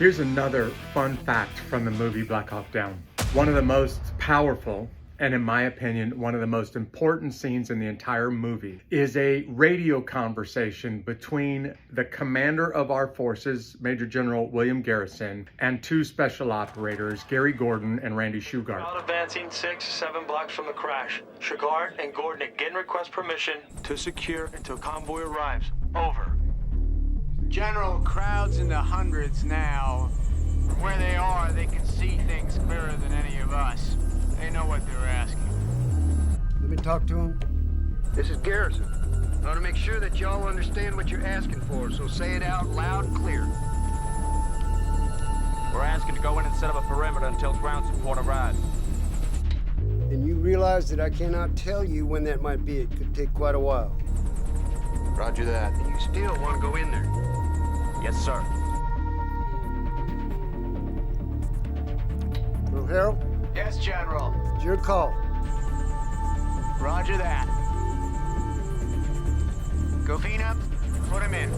Here's another fun fact from the movie Black Hawk Down. One of the most powerful, and in my opinion, one of the most important scenes in the entire movie is a radio conversation between the commander of our forces, Major General William Garrison, and two special operators, Gary Gordon and Randy Shughart. Out advancing 6-7 blocks from the crash. Shughart and Gordon again request permission to secure until convoy arrives. Over. General, crowds in the hundreds now. From where they are, they can see things clearer than any of us. They know what they're asking. Let me talk to him. This is Garrison. I want to make sure that y'all understand what you're asking for, so say it out loud and clear. We're asking to go in and set up a perimeter until ground support arrives. And you realize that I cannot tell you when that might be. It could take quite a while. Roger that. And you still want to go in there? Yes, sir. Colonel Harold, Yes, General. it's your call. Roger that. Govina, put him in.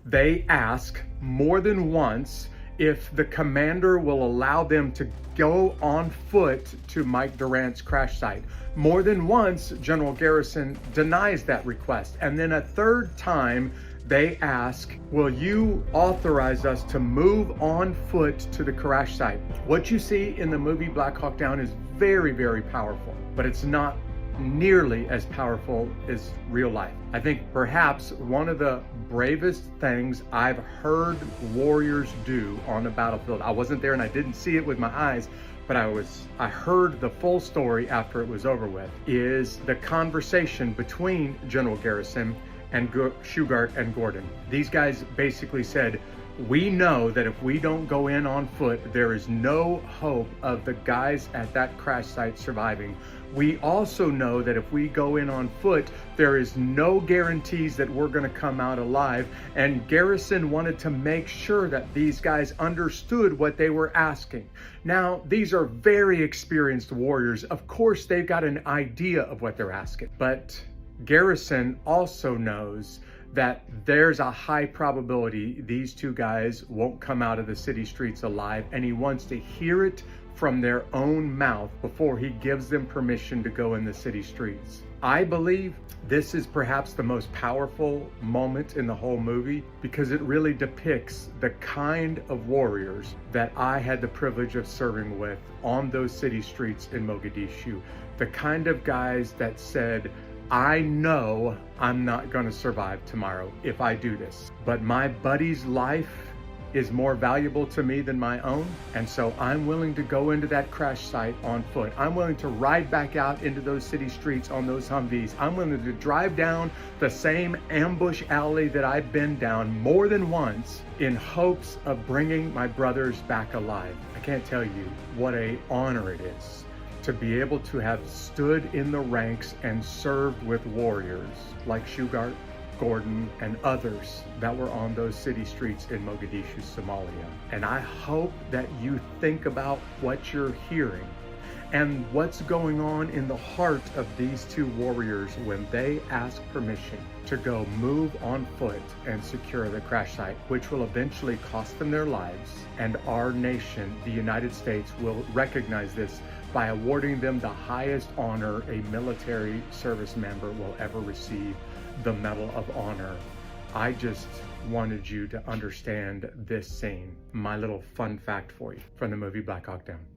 They ask more than once if the commander will allow them to go on foot to Mike Durant's crash site. More than once, General Garrison denies that request. And then a third time, they ask, will you authorize us to move on foot to the crash site? What you see in the movie Black Hawk Down is very, very powerful, but it's not nearly as powerful as real life. I think perhaps one of the bravest things I've heard warriors do on a battlefield, I wasn't there and I didn't see it with my eyes, but I heard the full story after it was over with, is the conversation between General Garrison and Shughart and Gordon. These guys basically said, we know that if we don't go in on foot, there is no hope of the guys at that crash site surviving. We also know that if we go in on foot, there is no guarantees that we're gonna come out alive. And Garrison wanted to make sure that these guys understood what they were asking. Now, these are very experienced warriors. Of course, they've got an idea of what they're asking, but Garrison also knows that there's a high probability these two guys won't come out of the city streets alive, and he wants to hear it from their own mouth before he gives them permission to go in the city streets. I believe this is perhaps the most powerful moment in the whole movie because it really depicts the kind of warriors that I had the privilege of serving with on those city streets in Mogadishu. The kind of guys that said, I know I'm not going to survive tomorrow if I do this, but my buddy's life is more valuable to me than my own. And so I'm willing to go into that crash site on foot. I'm willing to ride back out into those city streets on those Humvees. I'm willing to drive down the same ambush alley that I've been down more than once in hopes of bringing my brothers back alive. I can't tell you what an honor it is to be able to have stood in the ranks and served with warriors like Shughart, Gordon, and others that were on those city streets in Mogadishu, Somalia. And I hope that you think about what you're hearing and what's going on in the heart of these two warriors when they ask permission to go move on foot and secure the crash site, which will eventually cost them their lives. And our nation, the United States, will recognize this by awarding them the highest honor a military service member will ever receive, the Medal of Honor. I just wanted you to understand this scene. My little fun fact for you from the movie Black Hawk Down.